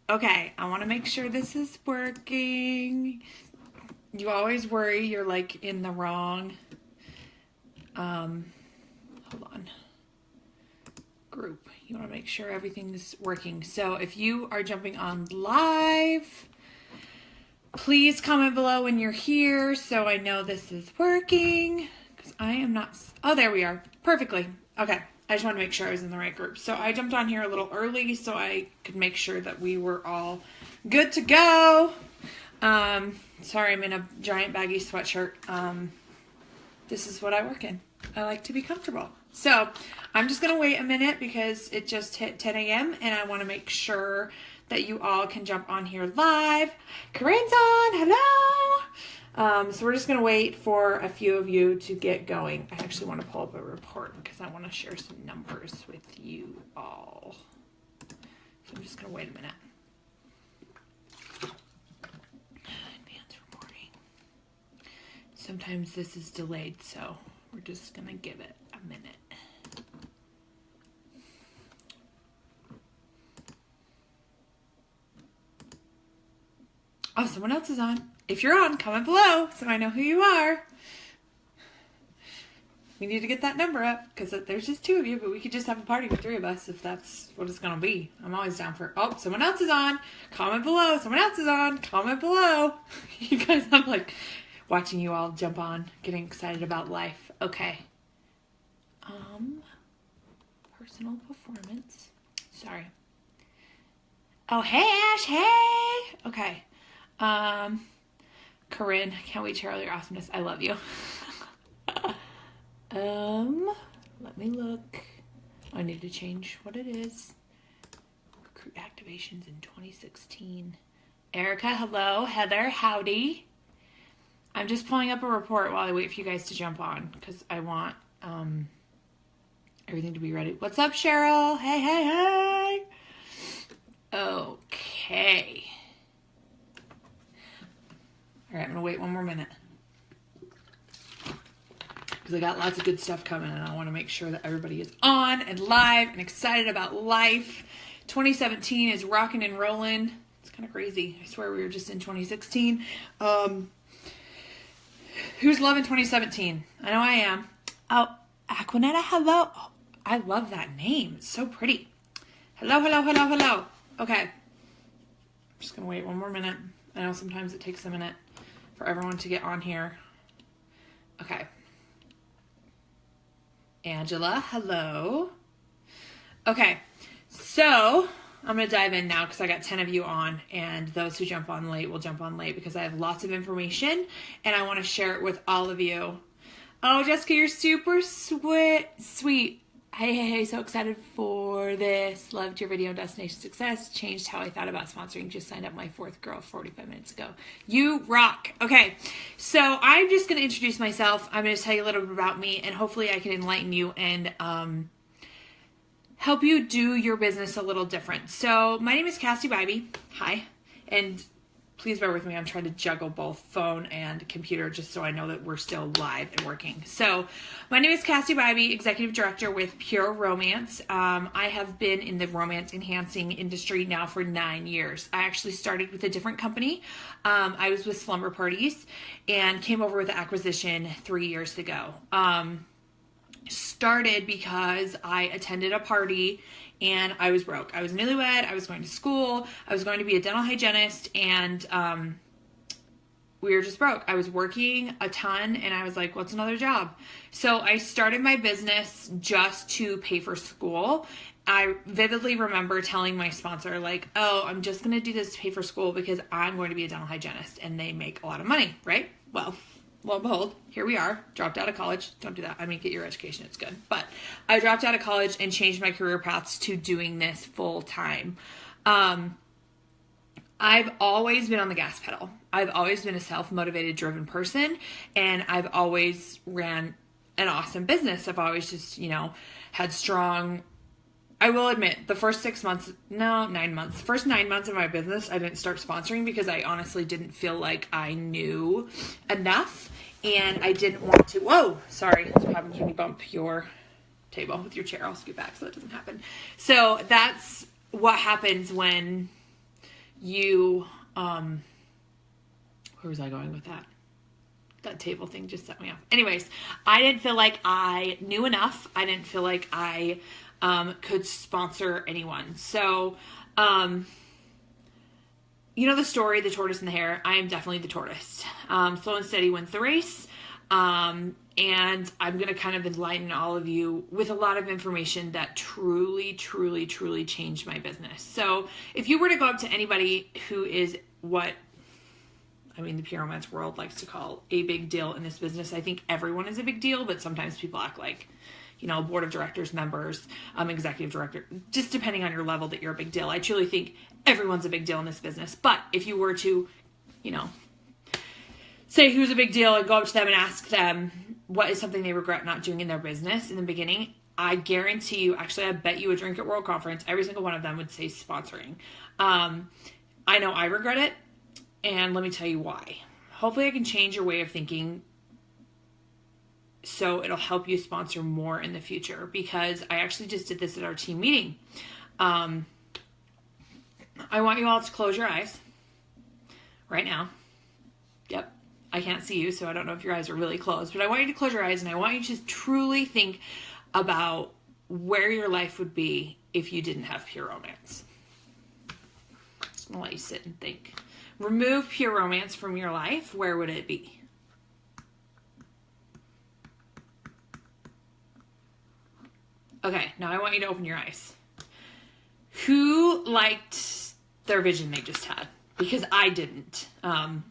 Okay, I want to make sure this is working. You always worry you're like in the wrong, hold on, group. You want to make sure everything is working. So if you are jumping on live, please comment below when you're here so I know this is working, because I am not, oh, there we are, perfectly. Okay, I just want to make sure I was in the right group. So I jumped on here a little early so I could make sure that we were all good to go. Sorry, I'm in a giant baggy sweatshirt. This is what I work in. I like to be comfortable. So I'm just going to wait a minute because it just hit 10 a.m. and I want to make sure that you all can jump on here live. Corinne's on. Hello. So we're just going to wait for a few of you to get going. I actually want to pull up a report because I want to share some numbers with you all. So I'm just going to wait a minute. Advanced reporting. Sometimes this is delayed, so we're just going to give it a minute. Oh, someone else is on. If you're on, comment below so I know who you are. We need to get that number up because there's just 2 of you, but we could just have a party with 3 of us if that's what it's going to be. I'm always down for, oh, someone else is on. Comment below. Someone else is on. Comment below. You guys, I'm like watching you all jump on, getting excited about life. Okay. Personal performance. Sorry. Oh, hey, Ash. Hey. Okay. Corinne, I can't wait to hear all your awesomeness. I love you. Let me look. I need to change what it is. Recruit activations in 2016. Erica, hello. Heather, howdy. I'm just pulling up a report while I wait for you guys to jump on because I want everything to be ready. What's up, Cheryl? Hey, hey, hey. Okay. All right, I'm going to wait one more minute because I got lots of good stuff coming and I want to make sure that everybody is on and live and excited about life. 2017 is rocking and rolling. It's kind of crazy. I swear we were just in 2016. Who's loving 2017? I know I am. Oh, Aquanetta, hello. Oh, I love that name. It's so pretty. Hello, hello, hello, hello. Okay. I'm just going to wait one more minute. I know sometimes it takes a minute for everyone to get on here. Okay. Angela, hello. Okay. So I'm going to dive in now because I got 10 of you on, and those who jump on late will jump on late because I have lots of information and I want to share it with all of you. Oh, Jessica, you're super sweet. Hey, hey, hey, so excited for this. Loved your video on Destination Success. Changed how I thought about sponsoring. Just signed up my 4th girl 45 minutes ago. You rock. Okay, so I'm just going to introduce myself. I'm going to tell you a little bit about me, and hopefully I can enlighten you and help you do your business a little different. So my name is Cassidy Bybee. Hi. And please bear with me. I'm trying to juggle both phone and computer just so I know that we're still live and working. So my name is Cassidy Bybee, Executive Director with Pure Romance. I have been in the romance enhancing industry now for 9 years. I actually started with a different company. I was with Slumber Parties and came over with the acquisition 3 years ago. Started because I attended a party and I was broke. I was newlywed, I was going to school, I was going to be a dental hygienist, and we were just broke. I was working a ton and I was like, what's another job? So I started my business just to pay for school. I vividly remember telling my sponsor, like, oh, I'm just going to do this to pay for school because I'm going to be a dental hygienist and they make a lot of money, right? Well, lo and behold, here we are, dropped out of college. Don't do that. I mean, get your education. It's good. But I dropped out of college and changed my career paths to doing this full time. I've always been on the gas pedal. I've always been a self-motivated, driven person, and I've always ran an awesome business. I've always just, had strong, I will admit, the first 9 months, first 9 months of my business, I didn't start sponsoring because I honestly didn't feel like I knew enough, and I didn't want to, whoa, sorry, that's what happens when you bump your table with your chair. I'll scoot back so that doesn't happen. So that's what happens when you, where was I going with that? That table thing just set me off. Anyways, I didn't feel like I knew enough. I didn't feel like I could sponsor anyone. So, you know the story, the tortoise and the hare. I am definitely the tortoise. Slow and steady wins the race. And I'm going to kind of enlighten all of you with a lot of information that truly, truly, truly changed my business. So if you were to go up to anybody who is the pure romance world likes to call a big deal in this business. I think everyone is a big deal, but sometimes people act like, board of directors members, executive director, just depending on your level that you're a big deal. I truly think everyone's a big deal in this business. But if you were to, say who's a big deal and go up to them and ask them what is something they regret not doing in their business in the beginning, I guarantee you, actually, I bet you a drink at World Conference, every single one of them would say sponsoring. I know I regret it. And let me tell you why. Hopefully I can change your way of thinking so it'll help you sponsor more in the future, because I actually just did this at our team meeting. I want you all to close your eyes right now. Yep. I can't see you, so I don't know if your eyes are really closed, but I want you to close your eyes and I want you to truly think about where your life would be if you didn't have pure romance. Just gonna let you sit and think. Remove pure romance from your life, where would it be? Okay, now I want you to open your eyes. Who liked their vision they just had? Because I didn't. And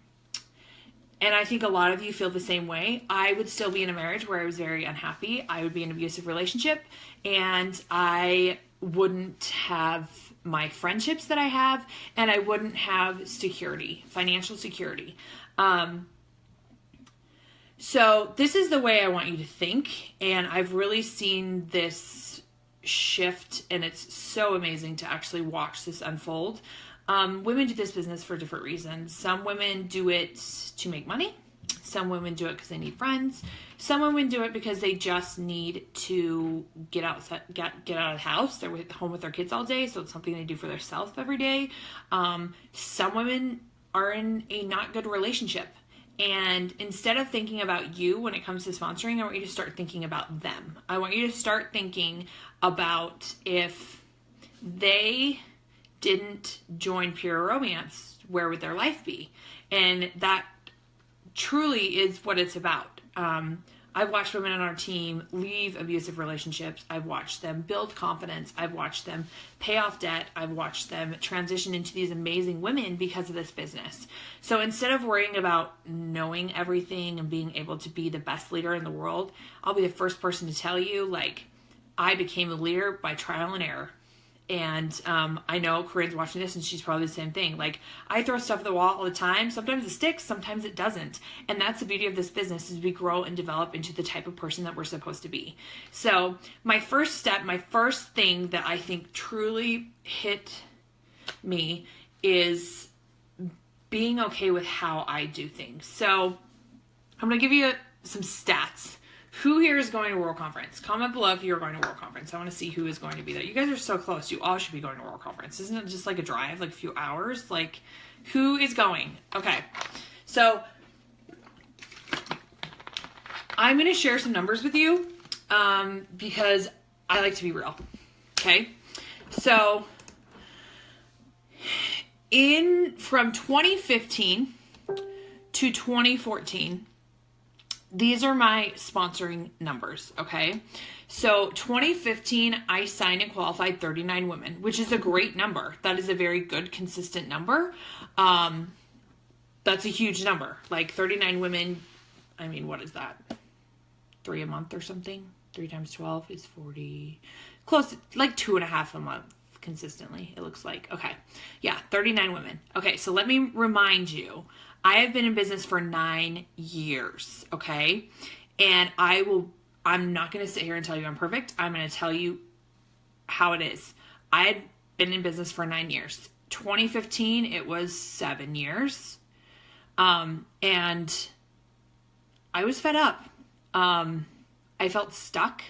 I think a lot of you feel the same way. I would still be in a marriage where I was very unhappy. I would be in an abusive relationship, and I wouldn't have my friendships that I have, and I wouldn't have security, financial security. So this is the way I want you to think, and I've really seen this shift, and it's so amazing to actually watch this unfold. Women do this business for different reasons. Some women do it to make money. Some women do it because they need friends. Some women do it because they just need to get outside, get out of the house. They're home with their kids all day, so it's something they do for themselves every day. Some women are in a not good relationship. And instead of thinking about you when it comes to sponsoring, I want you to start thinking about them. I want you to start thinking about if they didn't join pure romance, where would their life be? And that truly is what it's about. I've watched women on our team leave abusive relationships. I've watched them build confidence. I've watched them pay off debt. I've watched them transition into these amazing women because of this business. So instead of worrying about knowing everything and being able to be the best leader in the world, I'll be the first person to tell you, I became a leader by trial and error. And I know Corinne's watching this and she's probably the same thing. I throw stuff at the wall all the time. Sometimes it sticks, sometimes it doesn't. And that's the beauty of this business, is we grow and develop into the type of person that we're supposed to be. So my first step, my first thing that I think truly hit me is being okay with how I do things. So I'm going to give you some stats. Who here is going to World Conference? Comment below if you're going to World Conference. I want to see who is going to be there. You guys are so close. You all should be going to World Conference. Isn't it just a drive, a few hours? Who is going? Okay. So I'm going to share some numbers with you because I like to be real. Okay. So from 2015 to 2014, these are my sponsoring numbers, okay? So 2015, I signed and qualified 39 women, which is a great number. That is a very good, consistent number. That's a huge number. 39 women, what is that? 3 a month or something? 3 times 12 is 40. Close to 2.5 a month consistently, it looks like. Okay, yeah, 39 women. Okay, so let me remind you, I have been in business for 9 years, okay? And I'm not going to sit here and tell you I'm perfect. I'm going to tell you how it is. I had been in business for 9 years. 2015, it was 7 years. And I was fed up. I felt stuck.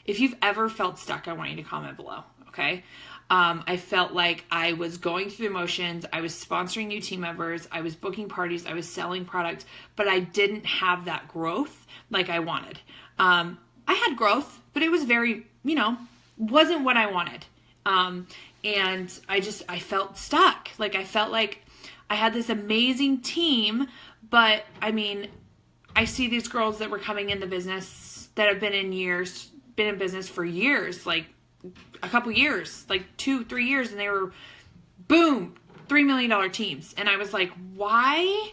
If you've ever felt stuck, I want you to comment below, okay? I felt like I was going through the motions. I was sponsoring new team members. I was booking parties. I was selling product, but I didn't have that growth like I wanted. I had growth, but it was very, wasn't what I wanted. And I felt stuck. Like I felt like I had this amazing team, but I mean, I see these girls that were coming in the business that have been in business for years, like a couple years, like 2-3 years, and they were, boom, $3 million teams. And I was like, why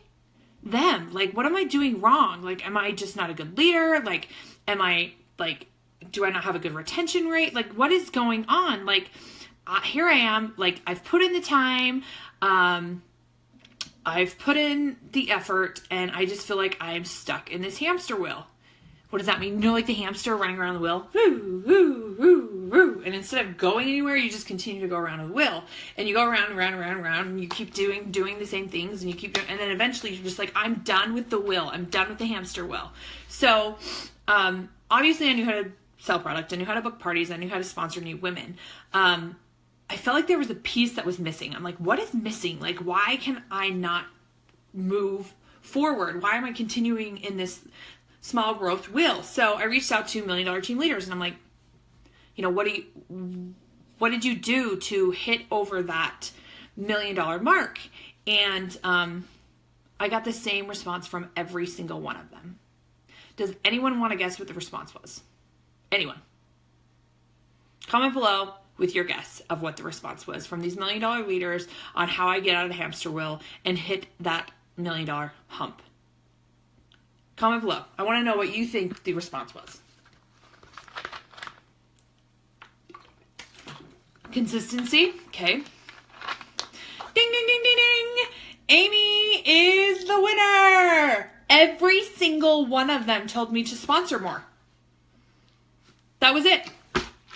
them? Like, what am I doing wrong? Like, am I just not a good leader? Like, do I not have a good retention rate? Like, what is going on? Like, here I am, like, I've put in the time, I've put in the effort, and I just feel like I'm stuck in this hamster wheel. What does that mean? Like the hamster running around the wheel? Woo, woo, woo, woo. And instead of going anywhere, you just continue to go around the wheel. And you go around and around and around and around, and you keep doing the same things, and you keep doing, and then eventually you're just like, I'm done with the wheel. I'm done with the hamster wheel. So, obviously I knew how to sell product. I knew how to book parties. I knew how to sponsor new women. I felt like there was a piece that was missing. I'm like, what is missing? Like, why can I not move forward? Why am I continuing in this small growth wheel? So I reached out to $1 million team leaders, and I'm like, what did you do to hit over that $1 million mark? And I got the same response from every single one of them. Does anyone want to guess what the response was? Anyone? Comment below with your guess of what the response was from these $1 million leaders on how I get out of the hamster wheel and hit that $1 million hump. Comment below. I want to know what you think the response was. Consistency. Okay. Ding, ding, ding, ding, ding. Amy is the winner. Every single one of them told me to sponsor more. That was it.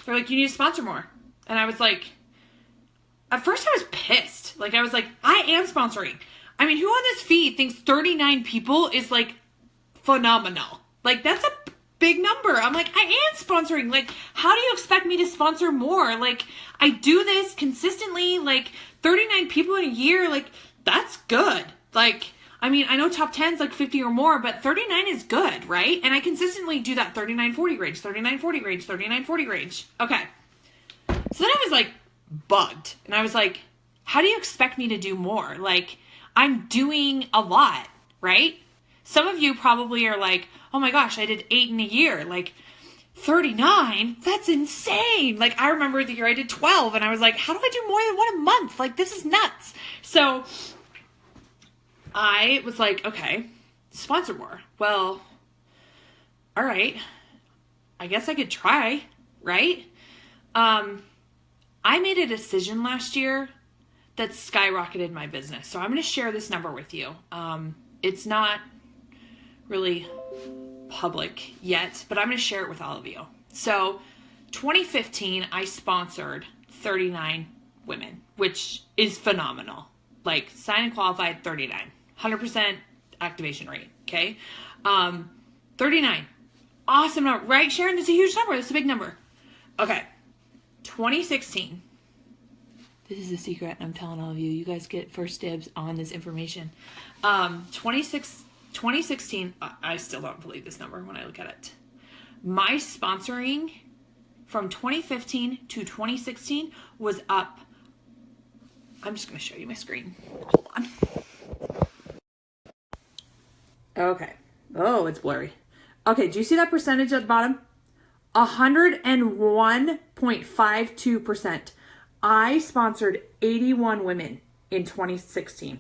They're like, you need to sponsor more. And I was like, at first I was pissed. Like, I was like, I am sponsoring. I mean, who on this feed thinks 39 people is like phenomenal? Like, that's a big number. I'm like, I am sponsoring. Like, how do you expect me to sponsor more? Like, I do this consistently, like 39 people in a year. Like, that's good. Like, I mean, I know top 10 is like 50 or more, but 39 is good, right? And I consistently do that 39-40 range, 39-40 range, 39-40 range. Okay. So then I was like bugged, and I was like, how do you expect me to do more? Like, I'm doing a lot, right? Some of you probably are like, oh my gosh, I did 8 in a year. Like, 39? That's insane. Like, I remember the year I did 12, and I was like, how do I do more than one a month? Like, this is nuts. So I was like, okay, sponsor more. Well, all right. I guess I could try, right? I made a decision last year that skyrocketed my business. So I'm going to share this number with you. It's not really public yet, but I'm going to share it with all of you. So 2015, I sponsored 39 women, which is phenomenal. Like, signed and qualified, 39. 100% activation rate, okay? 39. Awesome number, right, Sharon? That's a huge number. That's a big number. Okay. 2016. This is a secret. I'm telling all of you. You guys get first dibs on this information. 2016, I still don't believe this number when I look at it. My sponsoring from 2015 to 2016 was up. I'm just going to show you my screen. Hold on. Okay. Oh, it's blurry. Okay, do you see that percentage at the bottom? 101.52%. I sponsored 81 women in 2016.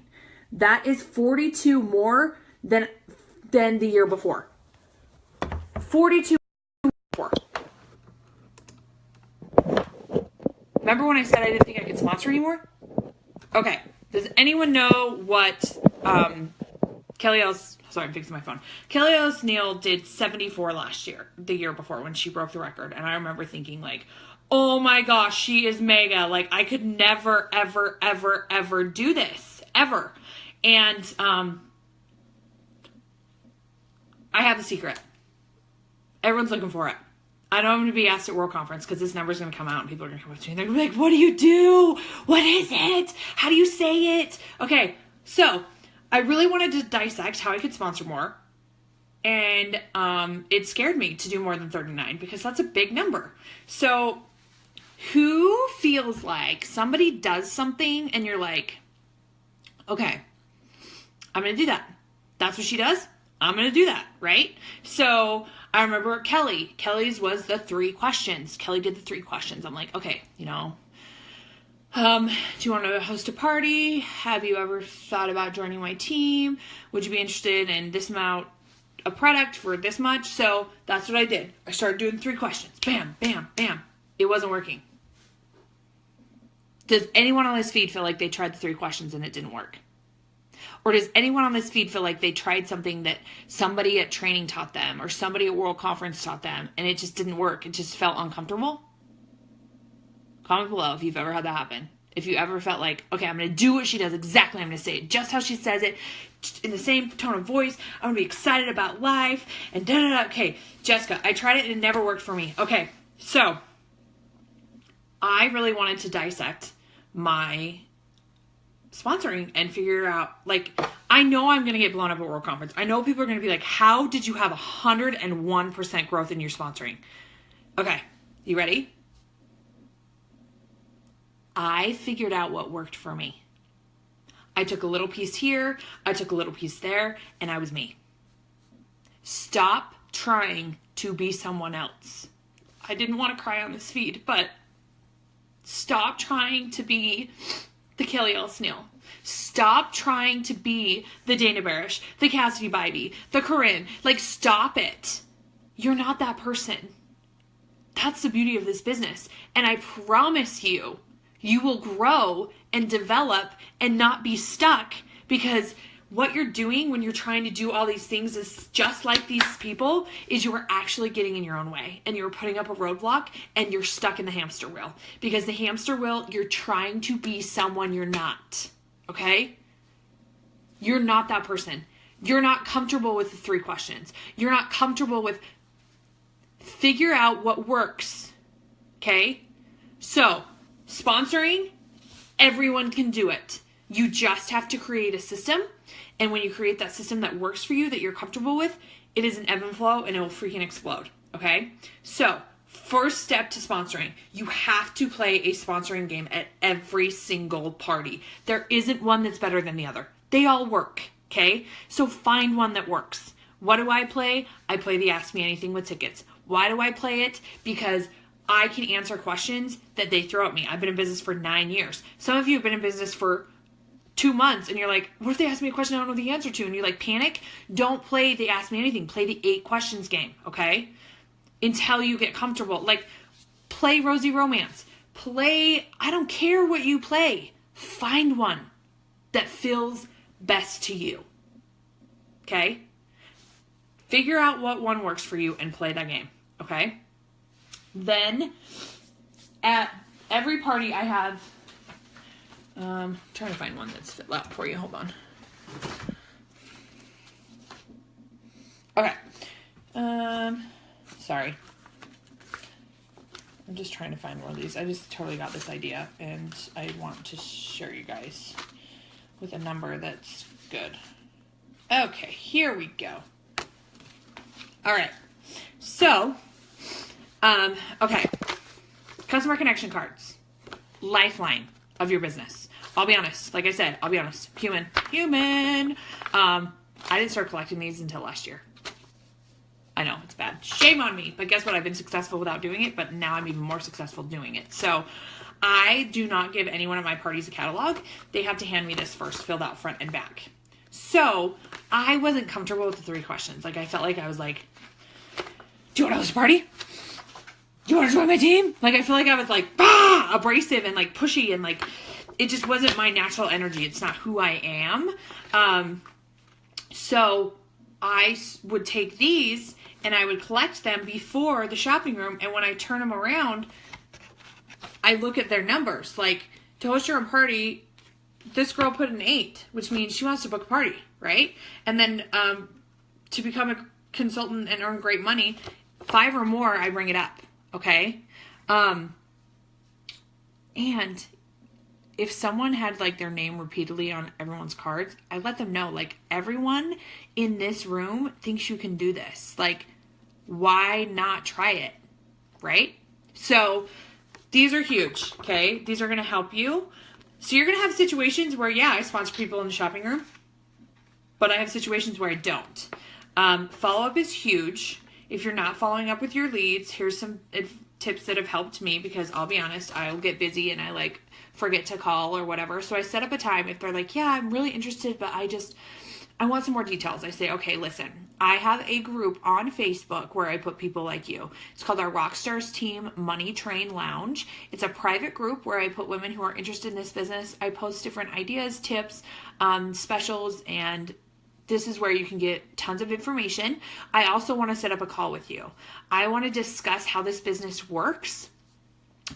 That is 42 more than the year before. 42 more. Remember when I said I didn't think I could sponsor anymore? Okay. Does anyone know what Kelly Ellis, sorry, I'm fixing my phone. Kelly Ellis Neal did 74 last year, the year before, when she broke the record. And I remember thinking, like, oh my gosh, she is mega. Like, I could never, ever, ever, ever do this. Ever. And I have the secret. Everyone's looking for it. I know I'm going to be asked at World Conference because this number is going to come out and people are going to come up to me and they're going to be like, what do you do? What is it? How do you say it? Okay, so I really wanted to dissect how I could sponsor more. And it scared me to do more than 39 because that's a big number. So who feels like somebody does something and you're like, okay, I'm going to do that. That's what she does. I'm going to do that, right? So I remember Kelly's was the 3 questions. Kelly did the 3 questions. I'm like, okay, you know, do you want to host a party? Have you ever thought about joining my team? Would you be interested in this amount of product for this much? So that's what I did. I started doing 3 questions. Bam, bam, bam. It wasn't working. Does anyone on this feed feel like they tried the 3 questions and it didn't work? Or does anyone on this feed feel like they tried something that somebody at training taught them or somebody at World Conference taught them and it just didn't work? It just felt uncomfortable? Comment below if you've ever had that happen. If you ever felt like, okay, I'm going to do what she does exactly. I'm going to say it just how she says it, in the same tone of voice. I'm going to be excited about life and da-da-da. Okay, Jessica, I tried it and it never worked for me. Okay, so I really wanted to dissect my sponsoring and figure out, like, I know I'm going to get blown up at World Conference. I know people are going to be like, how did you have 101% growth in your sponsoring? Okay, you ready? I figured out what worked for me. I took a little piece here, I took a little piece there, and I was me. Stop trying to be someone else. I didn't want to cry on this feed, but stop trying to be the Kelly L. Sneal. Stop trying to be the Dana Barish, the Cassidy Bybee, the Corinne. Like, stop it. You're not that person. That's the beauty of this business. And I promise you, you will grow and develop and not be stuck, because what you're doing when you're trying to do all these things is just like these people, is you are actually getting in your own way and you're putting up a roadblock and you're stuck in the hamster wheel, because the hamster wheel, you're trying to be someone you're not. Okay? You're not that person. You're not comfortable with the 3 questions. You're not comfortable with, figure out what works. Okay? So, sponsoring, everyone can do it. You just have to create a system. And when you create that system that works for you, that you're comfortable with, it is an ebb and flow and it will freaking explode. Okay? So, first step to sponsoring, you have to play a sponsoring game at every single party. There isn't one that's better than the other. They all work. Okay? So find one that works. What do I play? I play the Ask Me Anything with tickets. Why do I play it? Because I can answer questions that they throw at me. I've been in business for 9 years. Some of you have been in business for 2 months and you're like, what if they ask me a question I don't know the answer to? And you like panic. Don't play the Ask Me Anything. Play the 8 questions game, okay? Until you get comfortable. Like, play Rosy Romance. Play, I don't care what you play. Find one that feels best to you, okay? Figure out what one works for you and play that game, okay? Then, at every party I have, trying to find one that's fit out for you. Hold on. Okay. Sorry. I'm just trying to find one of these. I just totally got this idea, and I want to share you guys with a number that's good. Okay, here we go. All right. So, okay. Customer connection cards. Lifeline of your business. I'll be honest. Like I said, I'll be honest. Human. I didn't start collecting these until last year. I know, it's bad. Shame on me. But guess what? I've been successful without doing it, but now I'm even more successful doing it. So I do not give anyone at my parties a catalog. They have to hand me this first, filled out front and back. So I wasn't comfortable with the 3 questions. Like, I felt like I was like, do you want to host a party? Do you want to join my team? Like, I feel like I was like, abrasive and like pushy, and like, it just wasn't my natural energy. It's not who I am. So I would take these and I would collect them before the shopping room. And when I turn them around, I look at their numbers. Like, to host your own party, this girl put an 8, which means she wants to book a party, right? And then to become a consultant and earn great money, 5 or more, I bring it up. Okay. And if someone had like their name repeatedly on everyone's cards, I let them know, like, everyone in this room thinks you can do this. Like, why not try it? Right? So these are huge. Okay. These are going to help you. So you're going to have situations where, yeah, I sponsor people in the shopping room, but I have situations where I don't. Follow-up is huge. If you're not following up with your leads, here's some tips that have helped me, because I'll be honest, I'll get busy and I like forget to call or whatever. So I set up a time. If they're like, yeah, I'm really interested, but I want some more details. I say, okay, listen, I have a group on Facebook where I put people like you. It's called our Rockstars Team Money Train Lounge. It's a private group where I put women who are interested in this business. I post different ideas, tips, specials, and this is where you can get tons of information. I also want to set up a call with you. I want to discuss how this business works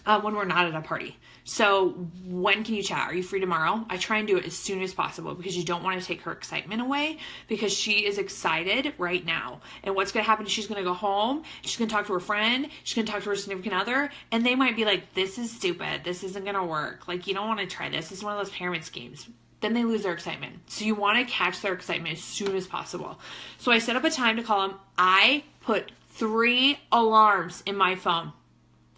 when we're not at a party. So when can you chat? Are you free tomorrow? I try and do it as soon as possible, because you don't want to take her excitement away, because she is excited right now. And what's going to happen is she's going to go home. She's going to talk to her friend. She's going to talk to her significant other. And they might be like, this is stupid. This isn't going to work. Like, you don't want to try this. It's one of those pyramid schemes. Then they lose their excitement. So you want to catch their excitement as soon as possible. So I set up a time to call them. I put 3 alarms in my phone.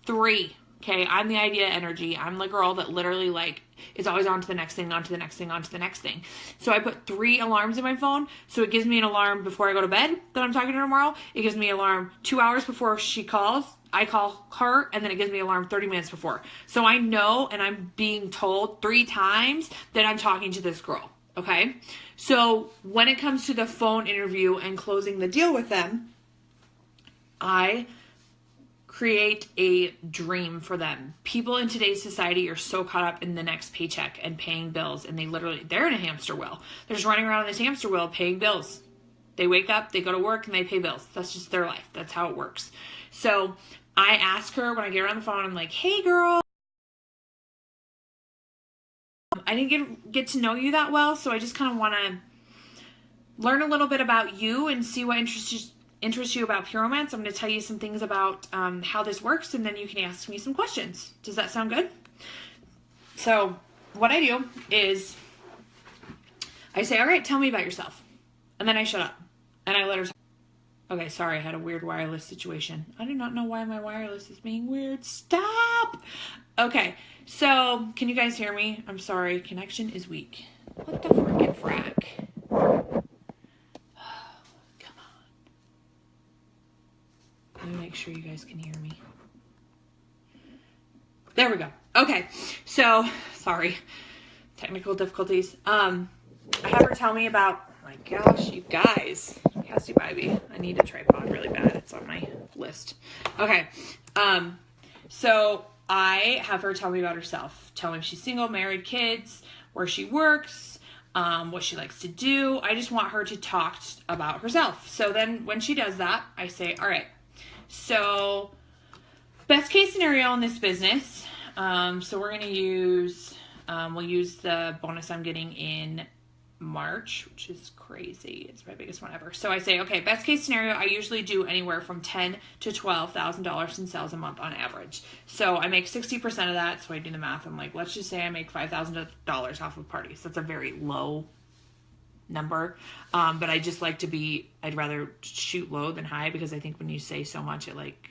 3. Okay, I'm the idea energy. I'm the girl that literally like is always on to the next thing, on to the next thing, on to the next thing. So I put 3 alarms in my phone. So it gives me an alarm before I go to bed that I'm talking to her tomorrow. It gives me an alarm 2 hours before she calls. I call her, and then it gives me an alarm 30 minutes before. So I know, and I'm being told 3 times that I'm talking to this girl. Okay. So when it comes to the phone interview and closing the deal with them, I create a dream for them. People in today's society are so caught up in the next paycheck and paying bills, and they're in a hamster wheel. They're just running around in this hamster wheel paying bills. They wake up, they go to work, and they pay bills. That's just their life. That's how it works. So I ask her when I get her on the phone, I'm like, hey girl, I didn't get to know you that well, so I just kind of want to learn a little bit about you and see what interests you about Puromance. I'm going to tell you some things about how this works, and then you can ask me some questions. Does that sound good? So what I do is I say, all right, tell me about yourself. And then I shut up and I let her talk. Okay, sorry, I had a weird wireless situation. I do not know why my wireless is being weird. Stop! Okay, so can you guys hear me? I'm sorry, connection is weak. What the freaking frack? Come on. Let me make sure you guys can hear me. There we go. Okay, so, sorry. Technical difficulties. I have her tell me about, oh my gosh, you guys. Cassidy Bybee. I need a tripod really bad. It's on my list. Okay. So I have her tell me about herself. Tell me if she's single, married, kids, where she works, what she likes to do. I just want her to talk about herself. So then when she does that, I say, all right, so best case scenario in this business. So we're going to use, we'll use the bonus I'm getting in March, which is crazy. It's my biggest one ever. So I say, okay, best case scenario, I usually do anywhere from $10,000 to $12,000 in sales a month on average. So I make 60% of that. So I do the math. I'm like, let's just say I make $5,000 off of parties. That's a very low number. But I just like to I'd rather shoot low than high, because I think when you say so much, it like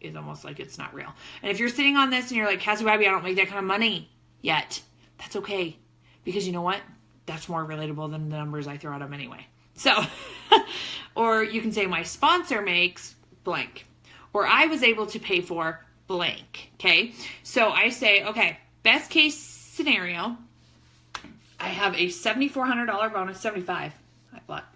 is almost like it's not real. And if you're sitting on this and you're like, Cassidy Bybee, I don't make that kind of money yet, that's okay. Because you know what? That's more relatable than the numbers I throw at them anyway. So, or you can say my sponsor makes blank, or I was able to pay for blank. Okay. So I say, okay, best case scenario, I have a $7,400 bonus, 75.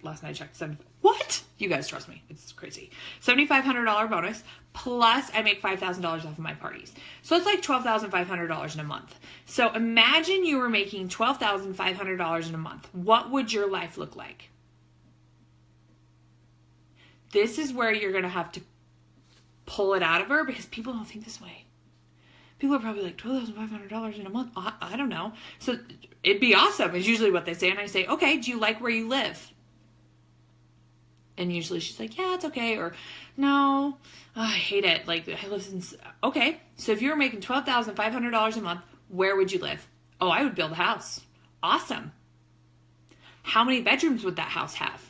Last night I checked 70. What? You guys trust me. It's crazy. $7,500 bonus, plus I make $5,000 off of my parties. So it's like $12,500 in a month. So imagine you were making $12,500 in a month. What would your life look like? This is where you're going to have to pull it out of her, because people don't think this way. People are probably like, $12,500 in a month? I don't know. So it'd be awesome is usually what they say. And I say, okay, do you like where you live? And usually she's like, yeah, it's okay. Or no, I hate it. Like, I live in, okay. So if you were making $12,500 a month, where would you live? Oh, I would build a house. Awesome. How many bedrooms would that house have?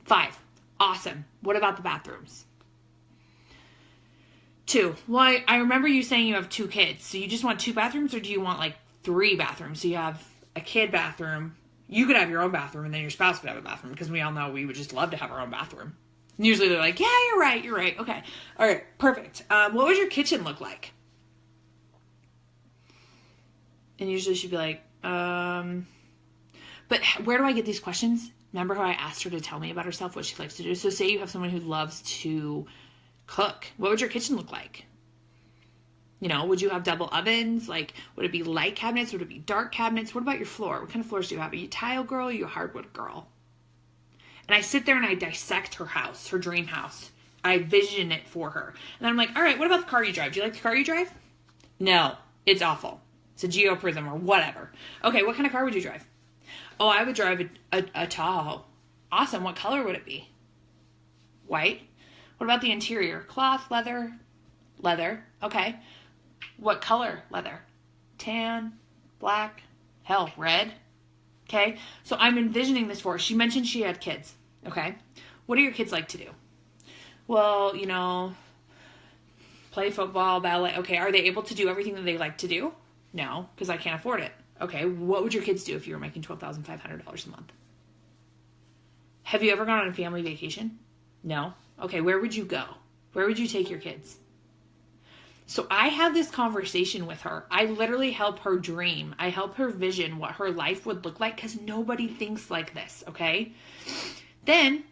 5. Awesome. What about the bathrooms? 2. Well, I remember you saying you have 2 kids. So you just want 2 bathrooms, or do you want like 3 bathrooms? So you have a kid bathroom. You could have your own bathroom, and then your spouse could have a bathroom, because we all know we would just love to have our own bathroom. And usually they're like, yeah, you're right. Okay. All right. Perfect. What would your kitchen look like? And usually she'd be like, but where do I get these questions? Remember how I asked her to tell me about herself, what she likes to do? So say you have someone who loves to cook. What would your kitchen look like? You know, would you have double ovens? Like, would it be light cabinets? Would it be dark cabinets? What about your floor? What kind of floors do you have? Are you a tile girl? Are you a hardwood girl? And I sit there and I dissect her house, her dream house. I vision it for her. And then I'm like, all right, what about the car you drive? Do you like the car you drive? No, it's awful. It's a Geo Prism or whatever. Okay, what kind of car would you drive? Oh, I would drive a Tahoe. Awesome. What color would it be? White. What about the interior? Cloth, leather? Leather. Okay. What color leather? Tan, black, hell, red. Okay. So I'm envisioning this for her. She mentioned she had kids. Okay. What do your kids like to do? Well, you know, play football, ballet. Okay. Are they able to do everything that they like to do? No, because I can't afford it. Okay. What would your kids do if you were making $12,500 a month? Have you ever gone on a family vacation? No. Okay. Where would you go? Where would you take your kids? So I have this conversation with her. I literally help her dream. I help her vision what her life would look like, because nobody thinks like this, okay? Then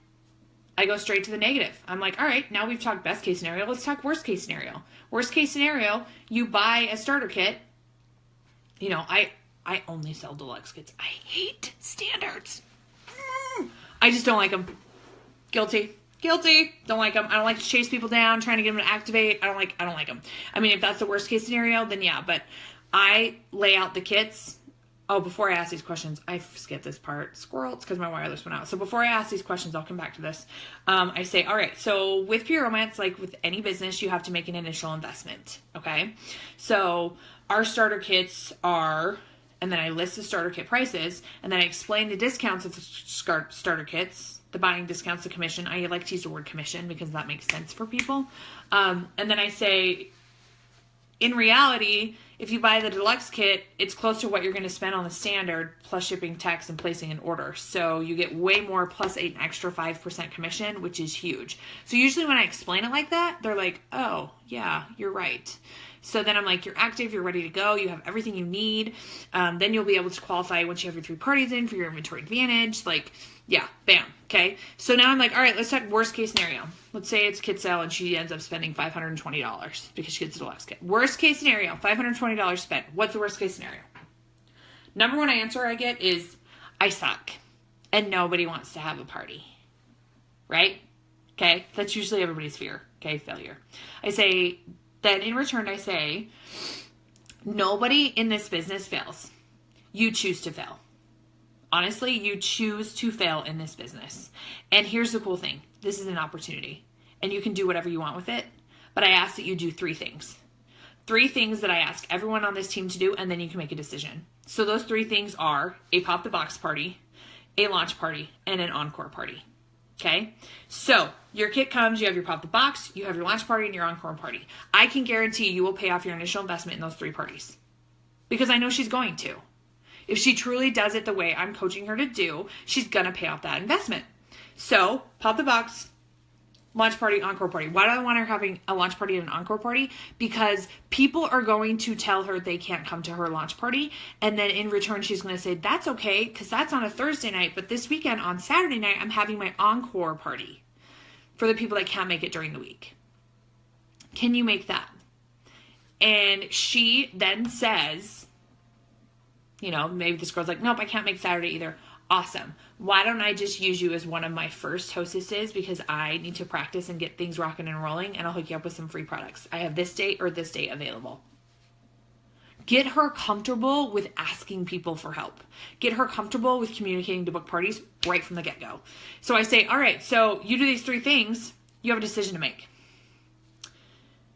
I go straight to the negative. I'm like, all right, now we've talked best case scenario. Let's talk worst case scenario. Worst case scenario, you buy a starter kit. You know, I only sell deluxe kits. I hate standards. I just don't like them. Guilty. Don't like them. I don't like to chase people down, trying to get them to activate. I don't like them. I mean, if that's the worst case scenario, then yeah. But I lay out the kits. Oh, before I ask these questions, I skipped this part. Squirrel, it's because my wireless went out. So before I ask these questions, I'll come back to this. I say, all right, so with Pure Romance, like with any business, you have to make an initial investment, okay? So our starter kits are, and then I list the starter kit prices, and then I explain the discounts of the starter kits, the buying discounts, the commission. I like to use the word commission because that makes sense for people. And then I say, in reality, if you buy the deluxe kit, it's close to what you're going to spend on the standard plus shipping, tax, and placing an order. So you get way more plus an extra 5% commission, which is huge. So usually when I explain it like that, they're like, oh, yeah, you're right. So then I'm like, you're active, you're ready to go, you have everything you need. Then you'll be able to qualify once you have your 3 parties in for your inventory advantage. Like, yeah, bam. Okay. So now I'm like, all right, let's talk worst case scenario. Let's say it's kit sale and she ends up spending $520 because she gets a deluxe kit. Worst case scenario, $520 spent. What's the worst case scenario? Number one answer I get is, I suck and nobody wants to have a party. Right? Okay. That's usually everybody's fear. Okay. Failure. Then in return, I say, nobody in this business fails. You choose to fail. Honestly, you choose to fail in this business. And here's the cool thing. This is an opportunity. And you can do whatever you want with it. But I ask that you do 3 things. 3 things that I ask everyone on this team to do, and then you can make a decision. So those 3 things are a pop the box party, a launch party, and an encore party. Okay? So your kit comes, you have your pop the box, you have your launch party, and your encore party. I can guarantee you will pay off your initial investment in those 3 parties. Because I know she's going to. If she truly does it the way I'm coaching her to do, she's going to pay off that investment. So, pop the box, launch party, encore party. Why do I want her having a launch party and an encore party? Because people are going to tell her they can't come to her launch party. And then in return, she's going to say, that's okay, because that's on a Thursday night. But this weekend, on Saturday night, I'm having my encore party for the people that can't make it during the week. Can you make that? And she then says, you know, maybe this girl's like, nope, I can't make Saturday either. Awesome. Why don't I just use you as one of my first hostesses, because I need to practice and get things rocking and rolling, and I'll hook you up with some free products. I have this date or this date available. Get her comfortable with asking people for help. Get her comfortable with communicating to book parties right from the get-go. So I say, all right, so you do these 3 things, you have a decision to make.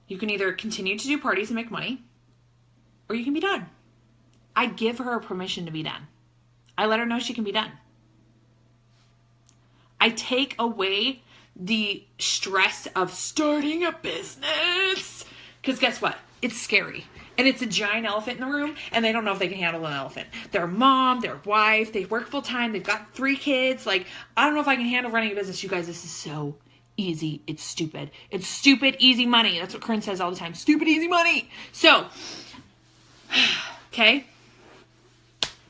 You can either continue to do parties and make money, or you can be done. I give her permission to be done. I let her know she can be done. I take away the stress of starting a business. Because guess what? It's scary. And it's a giant elephant in the room, and they don't know if they can handle an elephant. Their mom, their wife, they work full time, they've got 3 kids. Like, I don't know if I can handle running a business. You guys, this is so easy. It's stupid. It's stupid, easy money. That's what Corinne says all the time. Stupid, easy money. So, okay.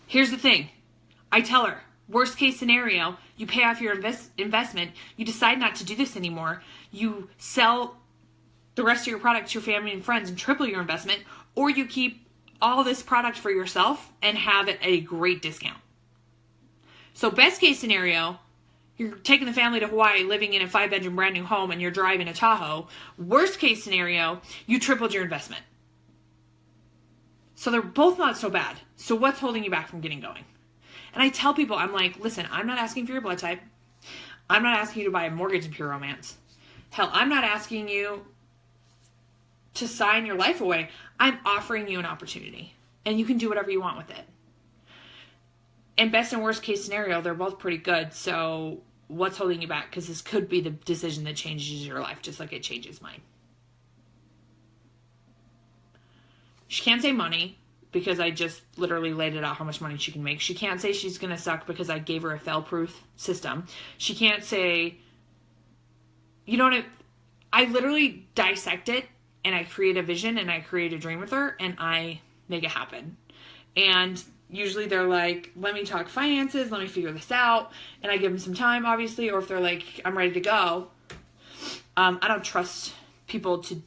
Here's the thing. I tell her, worst case scenario, you pay off your investment, you decide not to do this anymore, you sell the rest of your product to your family and friends and triple your investment, or you keep all this product for yourself and have it at a great discount. So best case scenario, you're taking the family to Hawaii, living in a 5-bedroom brand new home, and you're driving a Tahoe. Worst case scenario, you tripled your investment. So they're both not so bad. So what's holding you back from getting going? And I tell people, I'm like, listen, I'm not asking for your blood type. I'm not asking you to buy a mortgage in Pure Romance. Hell, I'm not asking you to sign your life away. I'm offering you an opportunity. And you can do whatever you want with it. And best and worst case scenario, they're both pretty good. So what's holding you back? Because this could be the decision that changes your life, just like it changes mine. She can't say money, because I just literally laid it out how much money she can make. She can't say she's going to suck because I gave her a fail-proof system. She can't say, you know what, I literally dissect it, and I create a vision, and I create a dream with her, and I make it happen. And usually they're like, let me talk finances, let me figure this out, and I give them some time, obviously, or if they're like, I'm ready to go. I don't trust people to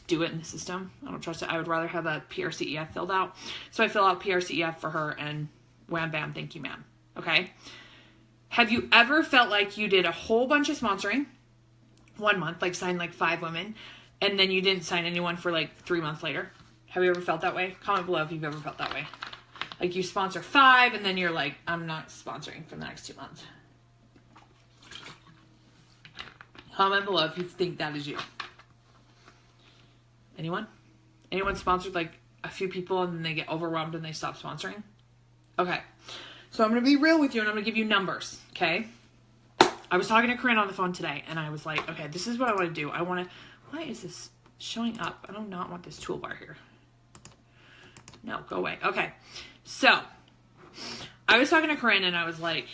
do it in the system. I don't trust it. I would rather have a PRCEF filled out. So I fill out PRCEF for her, and wham bam, thank you ma'am. Okay. Have you ever felt like you did a whole bunch of sponsoring 1 month, like signed like 5 women, and then you didn't sign anyone for like 3 months later? Have you ever felt that way? Comment below if you've ever felt that way. Like you sponsor 5 and then you're like, I'm not sponsoring for the next 2 months. Comment below if you think that is you. Anyone? Anyone sponsored like a few people and then they get overwhelmed and they stop sponsoring? Okay. So I'm going to be real with you and I'm going to give you numbers. Okay. I was talking to Corinne on the phone today and I was like, okay, this is what I want to do. Why is this showing up? I do not want this toolbar here. No, go away. Okay. So I was talking to Corinne and I was like,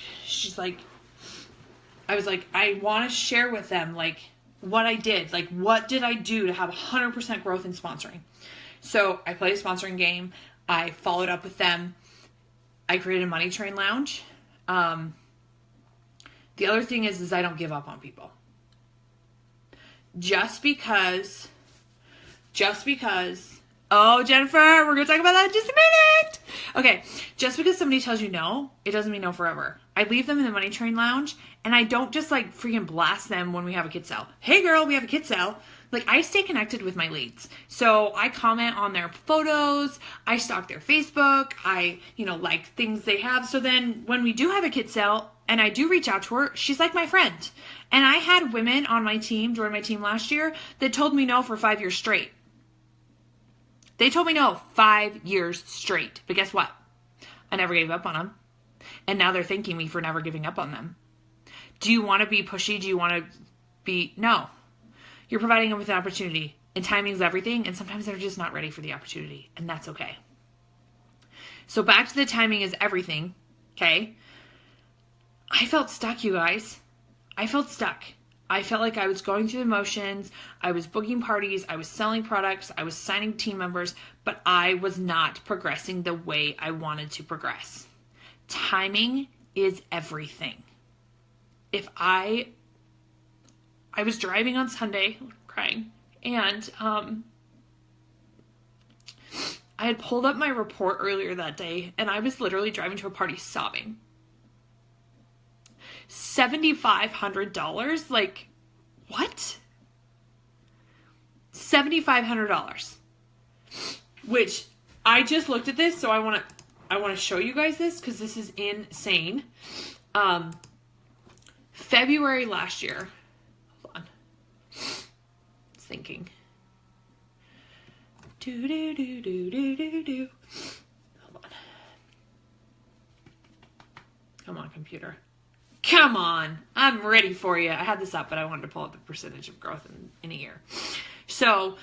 I want to share with them like what I did. Like, what did I do to have 100% growth in sponsoring? So I played a sponsoring game. I followed up with them. I created a money train lounge. The other thing is I don't give up on people. Just because, oh, Jennifer, we're going to talk about that in just a minute. Okay. Just because somebody tells you no, it doesn't mean no forever. I leave them in the money train lounge and I don't just like freaking blast them when we have a kit sale. Hey girl, we have a kit sale. Like I stay connected with my leads. So I comment on their photos. I stalk their Facebook. I, like things they have. So then when we do have a kit sale and I do reach out to her, she's like my friend. And I had women on my team, join my team last year, that told me no for 5 years straight. They told me no 5 years straight. But guess what? I never gave up on them. And now they're thanking me for never giving up on them. Do you want to be pushy? Do you want to be... No. You're providing them with an opportunity. And timing is everything. And sometimes they're just not ready for the opportunity. And that's okay. So back to the timing is everything. Okay? I felt stuck, you guys. I felt stuck. I felt like I was going through the motions. I was booking parties. I was selling products. I was signing team members. But I was not progressing the way I wanted to progress. Timing is everything. If I was driving on Sunday, crying, and I had pulled up my report earlier that day, and I was literally driving to a party sobbing. $7,500? Like, what? $7,500. Which I just looked at this, so I want to show you guys this because this is insane. February last year. Hold on. It's thinking. Hold on. Come on, computer. Come on. I'm ready for you. I had this up, but I wanted to pull up the percentage of growth in a year. So,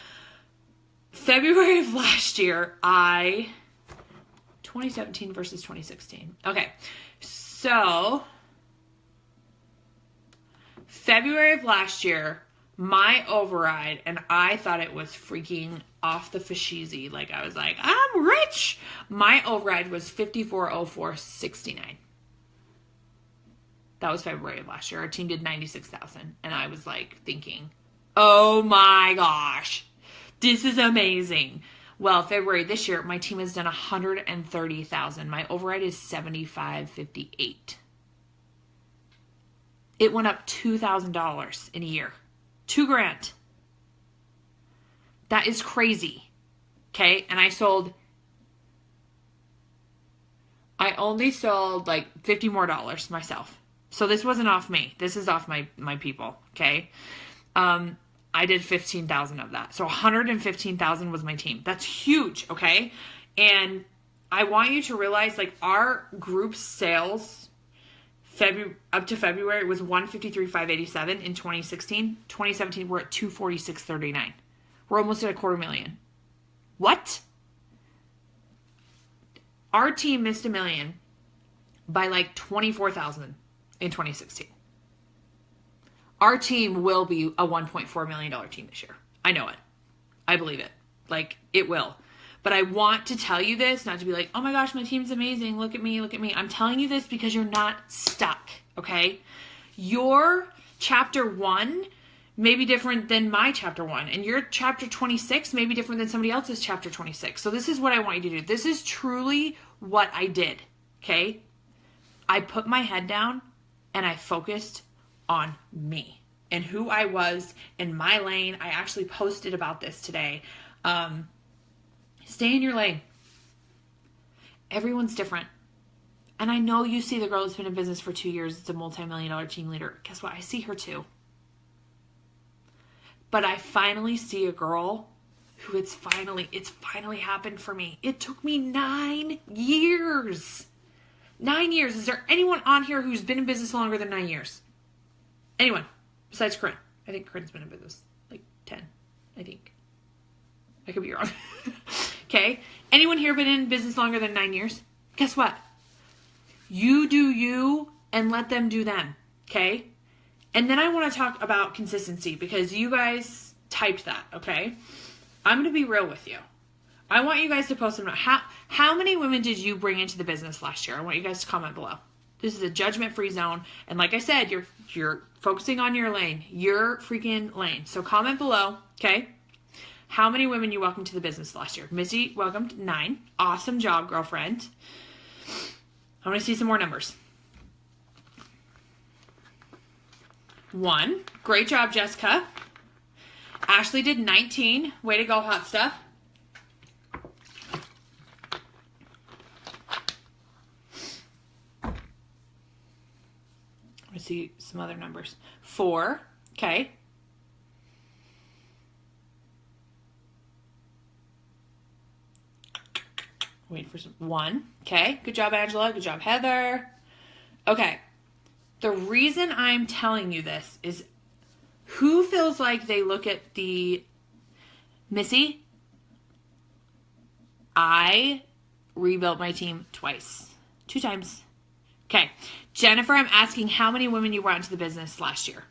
February of last year, 2017 versus 2016. Okay. So, February of last year, my override, and I thought it was freaking off the fashizi. Like, I was like, I'm rich. My override was 540469. That was February of last year. Our team did 96,000. And I was like thinking, oh my gosh, this is amazing. Well, February this year, my team has done 130,000. My override is 7558. It went up $2,000 in a year. $2,000. That is crazy. Okay. And I only sold like $50 more myself. So this wasn't off me. This is off my people. Okay. I did 15,000 of that. So 115,000 was my team. That's huge. Okay. And I want you to realize, like, our group sales up to February was 153,587 in 2016. 2017, we're at 246,39. We're almost at $250,000. What? Our team missed $1 million by like 24,000 in 2016. Our team will be a $1.4 million team this year. I know it. I believe it. Like, it will. But I want to tell you this, not to be like, oh my gosh, my team's amazing. Look at me, look at me. I'm telling you this because you're not stuck, okay? Your chapter 1 may be different than my chapter 1. And your chapter 26 may be different than somebody else's chapter 26. So this is what I want you to do. This is truly what I did, okay? I put my head down and I focused on me and who I was in my lane. I actually posted about this today. Stay in your lane. Everyone's different. And I know you see the girl that's been in business for 2 years. It's a multi-million-dollar team leader. Guess what? I see her too. But I finally see a girl who it's finally happened for me. It took me 9 years. 9 years. Is there anyone on here who's been in business longer than 9 years? Anyone besides Corinne? I think Corinne's been in business like 10, I think. I could be wrong. Okay. Anyone here been in business longer than 9 years? Guess what? You do you and let them do them. Okay. And then I want to talk about consistency because you guys typed that. Okay. I'm going to be real with you. I want you guys to post them. How many women did you bring into the business last year? I want you guys to comment below. This is a judgment-free zone. And like I said, you're focusing on your lane, your freaking lane. So comment below. Okay. How many women you welcomed to the business last year? Missy welcomed 9. Awesome job, girlfriend. I want to see some more numbers. 1. Great job, Jessica. Ashley did 19. Way to go, hot stuff. I want to see some other numbers. 4. Okay. Wait for some. 1. Okay. Good job, Angela. Good job, Heather. Okay. The reason I'm telling you this is who feels like they look at the Missy? I rebuilt my team twice. 2 times. Okay. Jennifer, I'm asking how many women you brought into the business last year.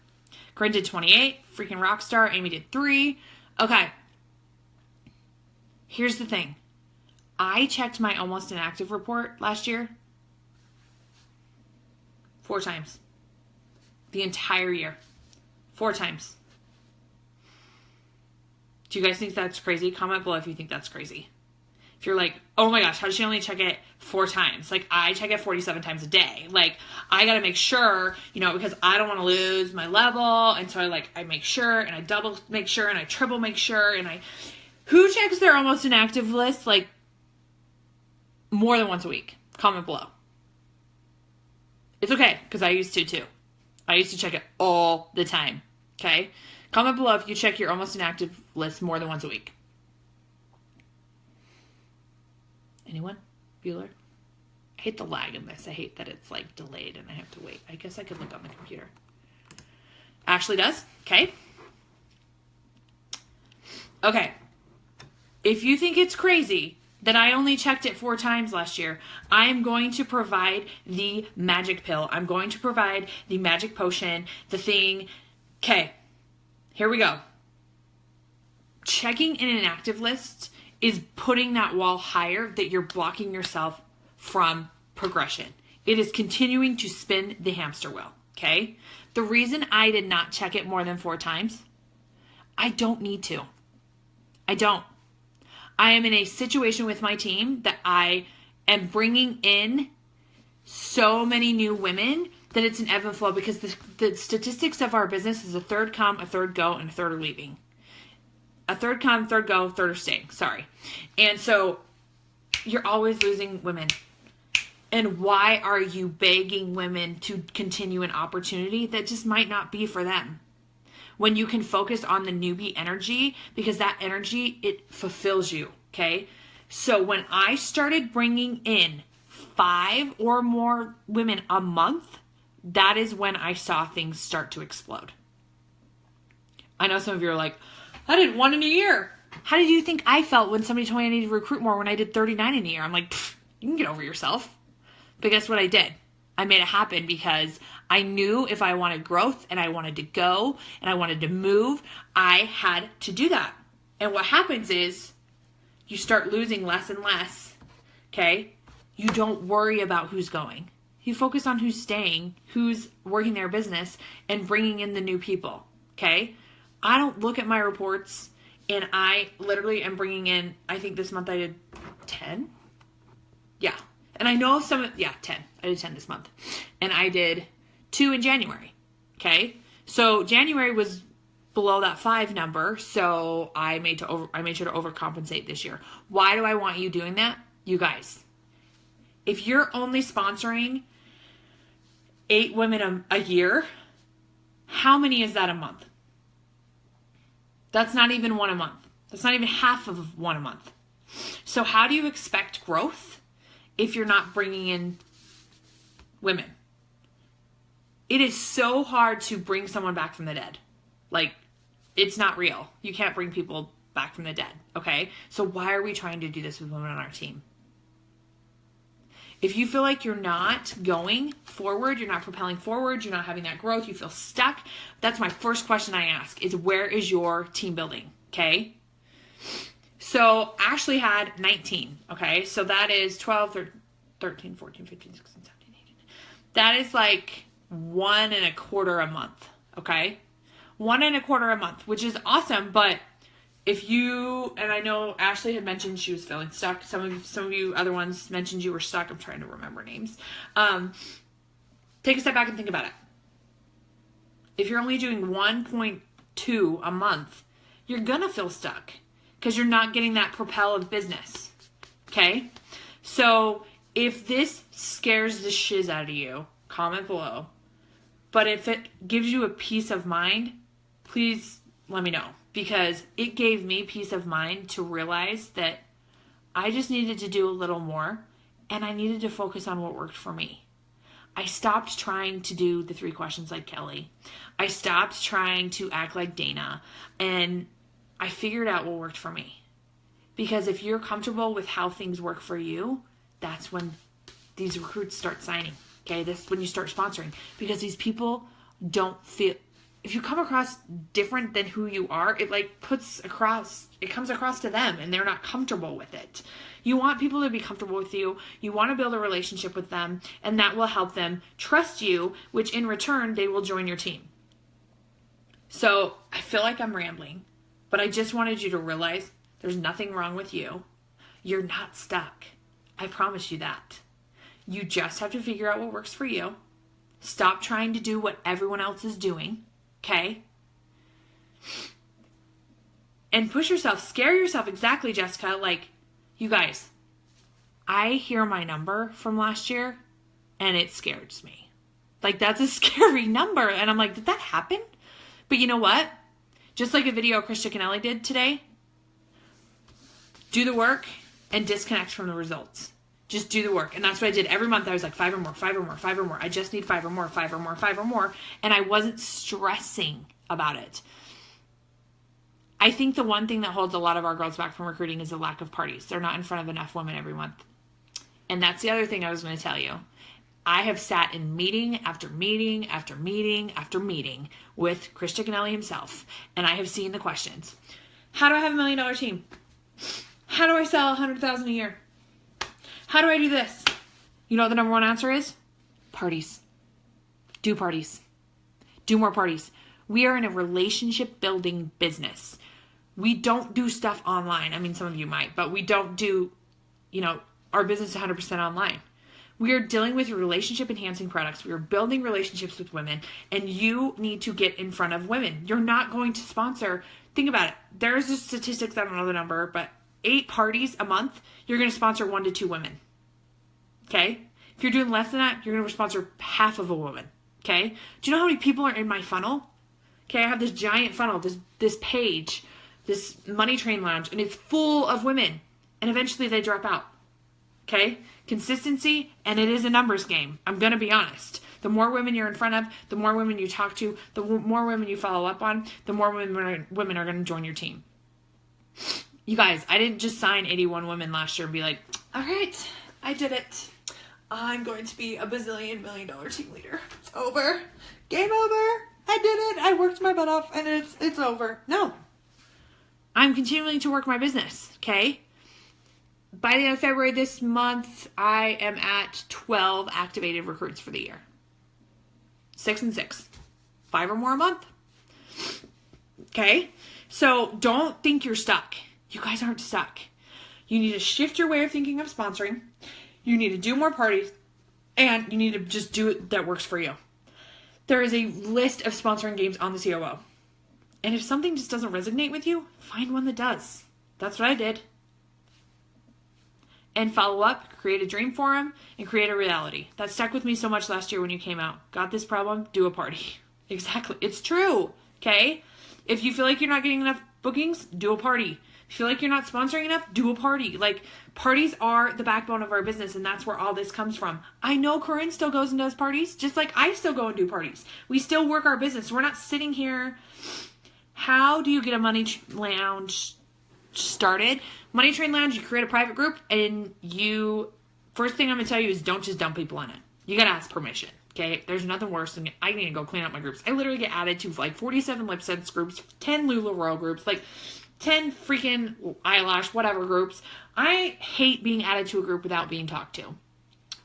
Corinne did 28. Freaking rock star. Amy did 3. Okay. Here's the thing. I checked my almost inactive report last year 4 times. The entire year. 4 times. Do you guys think that's crazy? Comment below if you think that's crazy. If you're like, oh my gosh, how does she only check it 4 times? Like, I check it 47 times a day. Like, I got to make sure, because I don't want to lose my level. And so I make sure, and I double make sure, and I triple make sure, and who checks their almost inactive list? Like, more than once a week. Comment below. It's okay, because I used to too. I used to check it all the time. Okay? Comment below if you check your almost inactive list more than once a week. Anyone? Bueller? I hate the lag in this. I hate that it's like delayed and I have to wait. I guess I could look on the computer. Ashley does? Okay. Okay. If you think it's crazy that I only checked it 4 times last year, I am going to provide the magic pill. I'm going to provide the magic potion, the thing. Okay. Here we go. Checking an inactive list is putting that wall higher that you're blocking yourself from progression. It is continuing to spin the hamster wheel, okay? The reason I did not check it more than 4 times, I don't need to. I don't. I am in a situation with my team that I am bringing in so many new women that it's an ebb and flow, because the statistics of our business is a third come, a third go, and a third are leaving. A third come, third go, third are staying. Sorry. And so you're always losing women. And why are you begging women to continue an opportunity that just might not be for them? When you can focus on the newbie energy, because that energy, it fulfills you, okay? So when I started bringing in 5 or more women a month, that is when I saw things start to explode. I know some of you are like, I did 1 in a year. How did you think I felt when somebody told me I needed to recruit more when I did 39 in a year? I'm like, you can get over yourself. But guess what I did? I made it happen because I knew if I wanted growth and I wanted to go and I wanted to move, I had to do that. And what happens is you start losing less and less, okay? You don't worry about who's going. You focus on who's staying, who's working their business, and bringing in the new people, okay? I don't look at my reports, and I literally am bringing in, I think this month I did 10. Yeah. And I know 10. I did 10 this month. And I did 2 in January, okay? So January was below that 5 number, so I made sure to overcompensate this year. Why do I want you doing that? You guys, if you're only sponsoring 8 women a year, how many is that a month? That's not even 1 a month. That's not even half of 1 a month. So how do you expect growth if you're not bringing in women? It is so hard to bring someone back from the dead. Like, it's not real. You can't bring people back from the dead, okay? So why are we trying to do this with women on our team? If you feel like you're not going forward, you're not propelling forward, you're not having that growth, you feel stuck, that's my first question I ask is, where is your team building, okay? So Ashley had 19, okay? So that is 12, 13, 14, 15, 16, 17, 18. That is like 1.25 a month, okay? 1.25 a month, which is awesome, but if you, and I know Ashley had mentioned she was feeling stuck. Some of you other ones mentioned you were stuck. I'm trying to remember names. Take a step back and think about it. If you're only doing 1.2 a month, you're going to feel stuck because you're not getting that propel of business. Okay? So if this scares the shiz out of you, comment below. But if it gives you a peace of mind, please let me know. Because it gave me peace of mind to realize that I just needed to do a little more and I needed to focus on what worked for me. I stopped trying to do the 3 questions like Kelly. I stopped trying to act like Dana, and I figured out what worked for me. Because if you're comfortable with how things work for you, that's when these recruits start signing. Okay, that's when you start sponsoring. Because these people don't feel... If you come across different than who you are, it comes across to them and they're not comfortable with it. You want people to be comfortable with you. You want to build a relationship with them, and that will help them trust you, which in return, they will join your team. So I feel like I'm rambling, but I just wanted you to realize there's nothing wrong with you. You're not stuck. I promise you that. You just have to figure out what works for you. Stop trying to do what everyone else is doing. Okay? And push yourself. Scare yourself. Exactly, Jessica. Like, you guys, I hear my number from last year and it scares me. Like, that's a scary number. And I'm like, did that happen? But you know what? Just like a video Chris Ciccanelli did today, do the work and disconnect from the results. Just do the work. And that's what I did every month. I was like 5 or more, 5 or more, 5 or more. I just need 5 or more, 5 or more, 5 or more. And I wasn't stressing about it. I think the one thing that holds a lot of our girls back from recruiting is the lack of parties. They're not in front of enough women every month. And that's the other thing I was going to tell you. I have sat in meeting after meeting after meeting after meeting with Chris Ciccanelli himself. And I have seen the questions. How do I have $1 million team? How do I sell 100,000 a year? How do I do this? You know what the number one answer is? Parties. Do parties. Do more parties. We are in a relationship building business. We don't do stuff online. I mean, some of you might, but we don't do, our business 100% online. We are dealing with relationship enhancing products. We are building relationships with women, and you need to get in front of women. You're not going to sponsor. Think about it. There's a statistics, I don't know the number, but 8 parties a month, you're going to sponsor 1 to 2 women. Okay? If you're doing less than that, you're going to sponsor half of a woman. Okay? Do you know how many people are in my funnel? Okay, I have this giant funnel, this page, this Money Train Lounge, and it's full of women. And eventually they drop out. Okay? Consistency, and it is a numbers game. I'm going to be honest. The more women you're in front of, the more women you talk to, the more women you follow up on, the more women are going to join your team. You guys, I didn't just sign 81 women last year and be like, all right, I did it. I'm going to be a bazillion $1 million team leader. It's over. Game over. I did it. I worked my butt off and it's over. No. I'm continuing to work my business, okay? By the end of February this month, I am at 12 activated recruits for the year. 6 and 6. 5 or more a month. Okay? So don't think you're stuck. You guys aren't stuck. You need to shift your way of thinking of sponsoring. You need to do more parties. And you need to just do it that works for you. There is a list of sponsoring games on the COO. And if something just doesn't resonate with you, find one that does. That's what I did. And follow up, create a dream forum, and create a reality. That stuck with me so much last year when you came out. Got this problem? Do a party. Exactly. It's true. Okay? If you feel like you're not getting enough bookings, do a party. If you feel like you're not sponsoring enough, do a party. Like, parties are the backbone of our business, and that's where all this comes from. I know Corinne still goes and does parties, just like I still go and do parties. We still work our business. We're not sitting here. How do you get a money lounge started? Money Train Lounge, you create a private group, and first thing I'm going to tell you is don't just dump people in it. You got to ask permission. Okay, there's nothing worse than I need to go clean up my groups. I literally get added to like 47 lip sense groups, 10 Lula Royal groups, like 10 freaking eyelash, whatever groups. I hate being added to a group without being talked to.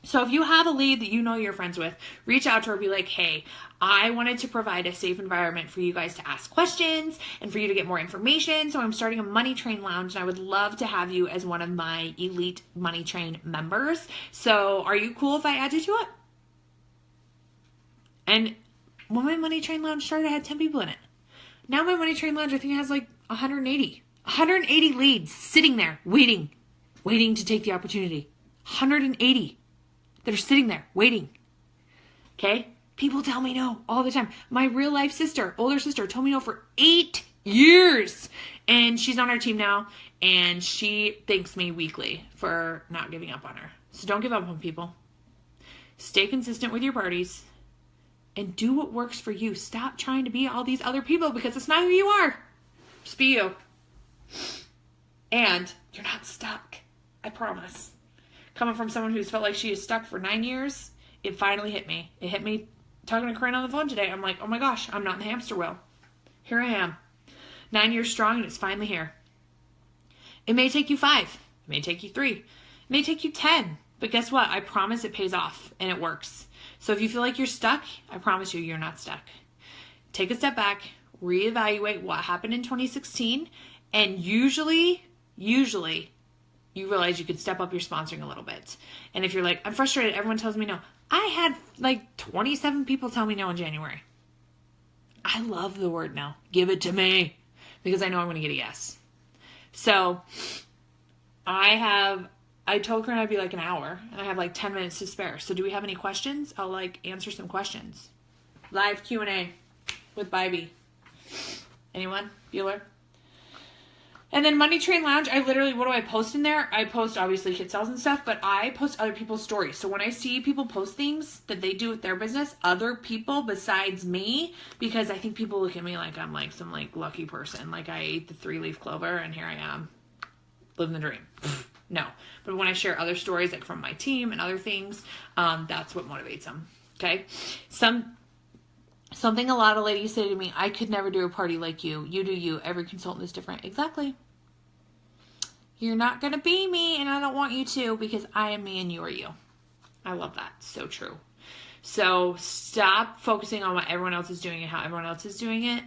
So if you have a lead that you know you're friends with, reach out to her, be like, hey, I wanted to provide a safe environment for you guys to ask questions and for you to get more information. So I'm starting a Money Train Lounge, and I would love to have you as one of my elite Money Train members. So are you cool if I add you to it? And when my Money Train Lounge started, I had 10 people in it. Now my Money Train Lounge, I think it has like 180 leads sitting there waiting to take the opportunity. 180 that are sitting there waiting. Okay? People tell me no all the time. My real life sister, older sister, told me no for 8 years. And she's on our team now, and she thanks me weekly for not giving up on her. So don't give up on people. Stay consistent with your parties. And do what works for you. Stop trying to be all these other people, because it's not who you are. Just be you. And you're not stuck. I promise. Coming from someone who's felt like she is stuck for 9 years, it finally hit me. It hit me talking to Corinne on the phone today. I'm like, oh my gosh, I'm not in the hamster wheel. Here I am. 9 years strong, and it's finally here. It may take you 5. It may take you 3. It may take you 10. But guess what? I promise it pays off, and it works. So if you feel like you're stuck, I promise you're not stuck. Take a step back, reevaluate what happened in 2016, and usually you realize you could step up your sponsoring a little bit. And if you're like, I'm frustrated, everyone tells me no. I had like 27 people tell me no in January. I love the word no. Give it to me, because I know I'm going to get a yes. So I have I told Corinne I'd be like an hour, and I have like 10 minutes to spare. So do we have any questions? I'll like answer some questions. Live Q&A with Bybee. Anyone? Bueller? And then Money Train Lounge, I literally, what do I post in there? I post obviously kit sales and stuff, but I post other people's stories. So when I see people post things that they do with their business, other people besides me, because I think people look at me like I'm like some like lucky person. Like I ate the 3-leaf clover and here I am living the dream. No. But when I share other stories like from my team and other things, that's what motivates them. Okay. Something a lot of ladies say to me, I could never do a party like you. You do you. Every consultant is different. Exactly. You're not going to be me, and I don't want you to, because I am me and you are you. I love that. So true. So stop focusing on what everyone else is doing and how everyone else is doing it.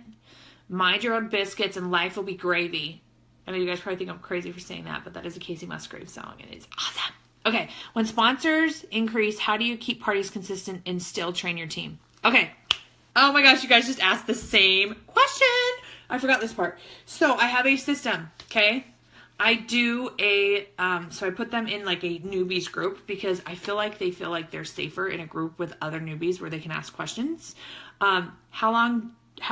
Mind your own biscuits and life will be gravy. I know you guys probably think I'm crazy for saying that, but that is a Casey Musgrave song, and it's awesome. Okay. When sponsors increase, how do you keep parties consistent and still train your team? Okay. Oh my gosh, you guys just asked the same question. I forgot this part. So I have a system, okay? I do so I put them in like a newbies group because I feel like they're safer in a group with other newbies where they can ask questions. How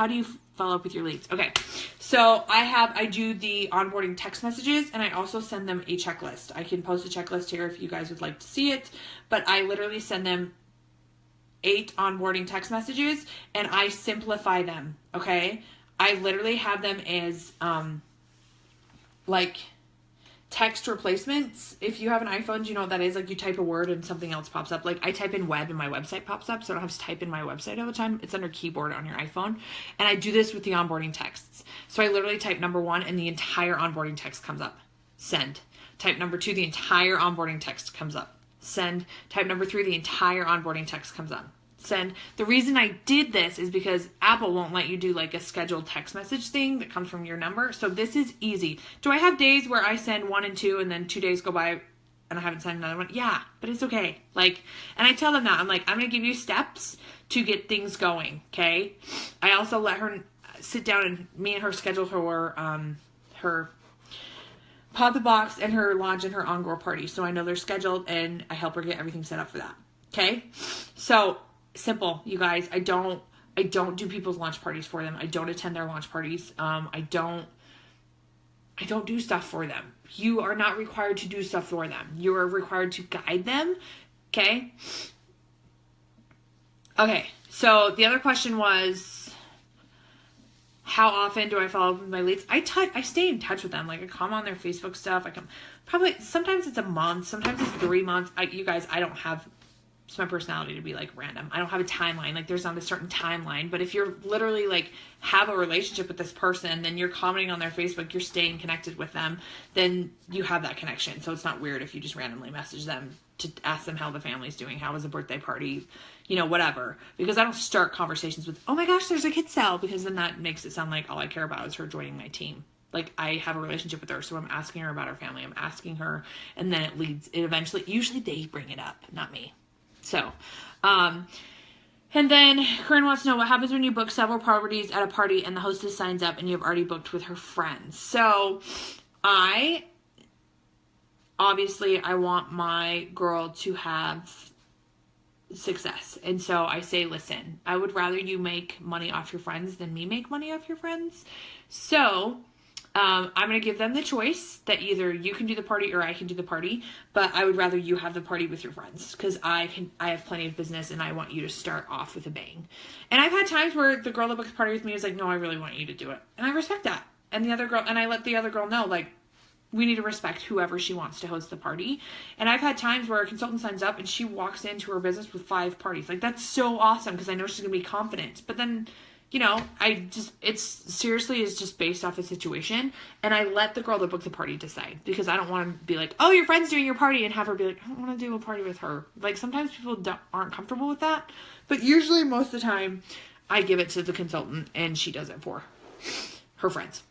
do you follow up with your leads? Okay, so I do the onboarding text messages, and I also send them a checklist. I can post a checklist here if you guys would like to see it, but I literally send them 8 onboarding text messages, and I simplify them, okay? I literally have them as, like, text replacements. If you have an iPhone, do you know what that is? Like, you type a word and something else pops up. Like, I type in web and my website pops up, so I don't have to type in my website all the time. It's under keyboard on your iPhone. And I do this with the onboarding texts. So I literally type number 1, and the entire onboarding text comes up. Send. Type number 2, the entire onboarding text comes up. Send. Type number 3, the entire onboarding text comes up. Send. The reason I did this is because Apple won't let you do like a scheduled text message thing that comes from your number. So this is easy. Do I have days where I send 1 and 2 and then 2 days go by and I haven't sent another one? Yeah, but it's okay. Like, and I tell them that. I'm like, I'm going to give you steps to get things going, okay? I also let her sit down and me and her schedule her Pod the Box and her launch and her on-girl party. So I know they're scheduled and I help her get everything set up for that, okay? So simple, you guys. I don't do people's launch parties for them. I don't attend their launch parties. I don't do stuff for them. You are not required to do stuff for them. You are required to guide them. Okay. Okay. So the other question was, how often do I follow up with my leads? I stay in touch with them. Like I comment on their Facebook stuff. I come probably, sometimes it's a month. Sometimes it's 3 months. You guys, I don't have, it's my personality to be like random. I don't have a timeline. Like there's not a certain timeline, but if you're literally like have a relationship with this person, then you're commenting on their Facebook, you're staying connected with them, then you have that connection. So it's not weird if you just randomly message them to ask them how the family's doing, how was the birthday party, you know, whatever. Because I don't start conversations with, oh my gosh, there's a kid sale, because then that makes it sound like all I care about is her joining my team. Like I have a relationship with her, so I'm asking her about her family. I'm asking her, and then it eventually, usually they bring it up, not me. So, and then Corinne wants to know what happens when you book several parties at a party and the hostess signs up and you have already booked with her friends. So obviously I want my girl to have success. And so I say, listen, I would rather you make money off your friends than me make money off your friends. So I'm going to give them the choice that either you can do the party or I can do the party, but I would rather you have the party with your friends because I have plenty of business and I want you to start off with a bang. And I've had times where the girl that booked the party with me is like, no, I really want you to do it. And I respect that. And I let the other girl know, like, we need to respect whoever she wants to host the party. And I've had times where a consultant signs up and she walks into her business with 5 parties. Like, that's so awesome because I know she's going to be confident. But then, you know, it's seriously is just based off the situation. And I let the girl that booked the party decide because I don't want to be like, oh, your friend's doing your party and have her be like, I don't want to do a party with her. Like sometimes people aren't comfortable with that, but usually most of the time I give it to the consultant and she does it for her friends.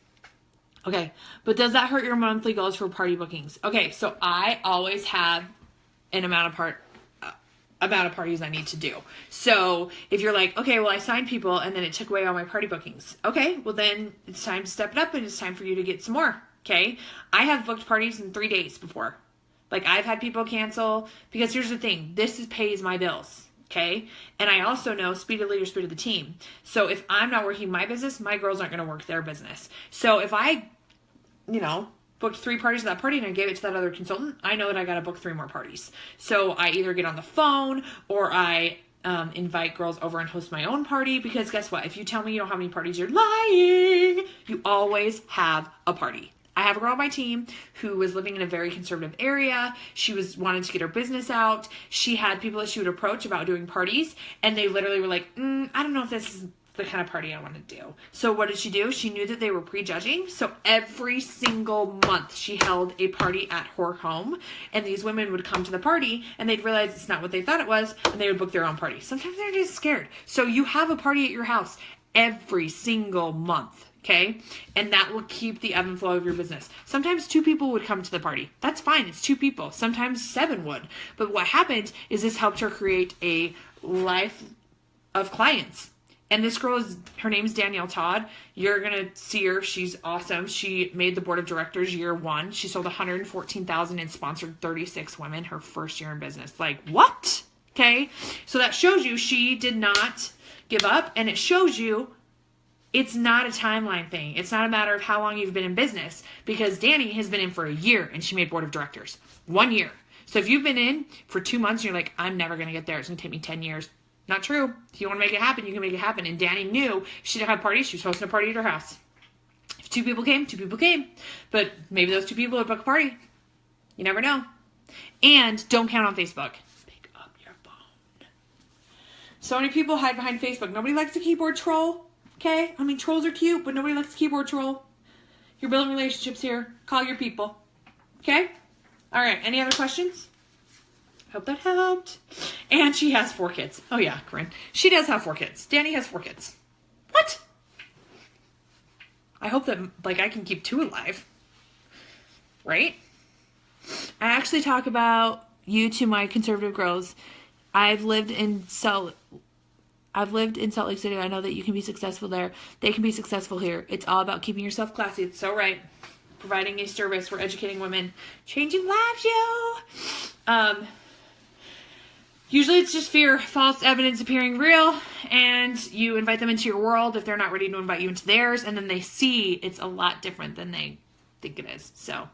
Okay. But does that hurt your monthly goals for party bookings? Okay. So I always have an amount of parties I need to do. So if you're like, okay, well I signed people and then it took away all my party bookings. Okay, well then it's time to step it up and it's time for you to get some more. Okay. I have booked parties in 3 days before. Like, I've had people cancel because here's the thing. Pays my bills. Okay. And I also know speed of leader, speed of the team. So if I'm not working my business, my girls aren't going to work their business. So if I, booked 3 parties at that party and I gave it to that other consultant, I know that I got to book 3 more parties. So I either get on the phone or I invite girls over and host my own party, because guess what? If you tell me you don't have any parties, you're lying. You always have a party. I have a girl on my team who was living in a very conservative area. She wanted to get her business out. She had people that she would approach about doing parties, and they literally were like, I don't know if this is the kind of party I want to do. So what did she do? She knew that they were prejudging. So every single month she held a party at her home, and these women would come to the party and they'd realize it's not what they thought it was, and they would book their own party. Sometimes they're just scared. So you have a party at your house every single month. Okay. And that will keep the ebb and flow of your business. Sometimes 2 people would come to the party. That's fine. It's 2 people. Sometimes 7 would. But what happened is this helped her create a life of clients. And this girl her name's Danielle Todd. You're going to see her. She's awesome. She made the board of directors year 1. She sold $114,000 and sponsored 36 women her first year in business. Like, what? Okay. So that shows you she did not give up, and it shows you it's not a timeline thing. It's not a matter of how long you've been in business, because Danny has been in for a year and she made board of directors. 1 year. So if you've been in for 2 months and you're like, I'm never going to get there, it's going to take me 10 years. Not true. If you want to make it happen, you can make it happen. And Danny knew if she didn't have parties, she was hosting a party at her house. If 2 people came, 2 people came. But maybe those 2 people would book a party. You never know. And don't count on Facebook. Pick up your phone. So many people hide behind Facebook. Nobody likes a keyboard troll. Okay? I mean, trolls are cute, but nobody likes a keyboard troll. You're building relationships here. Call your people. Okay? All right. Any other questions? Hope that helped. And she has 4 kids. Oh, yeah, Corinne. She does have 4 kids. Danny has 4 kids. What? I hope that, I can keep 2 alive. Right? I actually talk about you to my conservative girls. I've lived in Salt Lake City. I know that you can be successful there. They can be successful here. It's all about keeping yourself classy. It's so right. Providing a service. We're educating women. Changing lives, yo. Usually it's just fear, false evidence appearing real, and you invite them into your world if they're not ready to invite you into theirs, and then they see it's a lot different than they think it is. So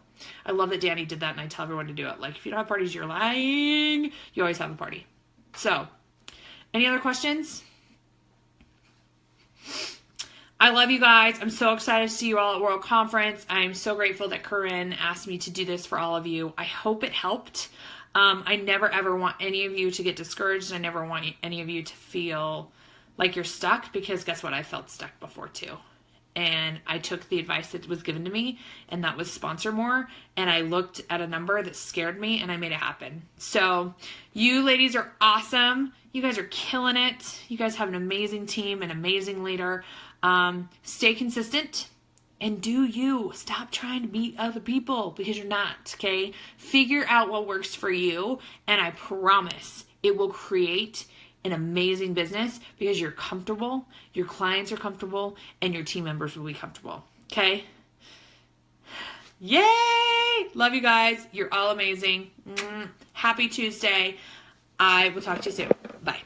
I love that Danny did that, and I tell everyone to do it. Like, if you don't have parties, you're lying. You always have a party. So, any other questions? I love you guys. I'm so excited to see you all at World Conference. I'm so grateful that Corinne asked me to do this for all of you. I hope it helped. I never ever want any of you to get discouraged. I never want any of you to feel like you're stuck, because guess what? I felt stuck before too. And I took the advice that was given to me, and that was sponsor more. And I looked at a number that scared me, and I made it happen. So you ladies are awesome. You guys are killing it. You guys have an amazing team, an amazing leader. Stay consistent. And do you. Stop trying to beat other people, because you're not, okay? Figure out what works for you, and I promise it will create an amazing business, because you're comfortable, your clients are comfortable, and your team members will be comfortable, okay? Yay! Love you guys. You're all amazing. Happy Tuesday. I will talk to you soon. Bye.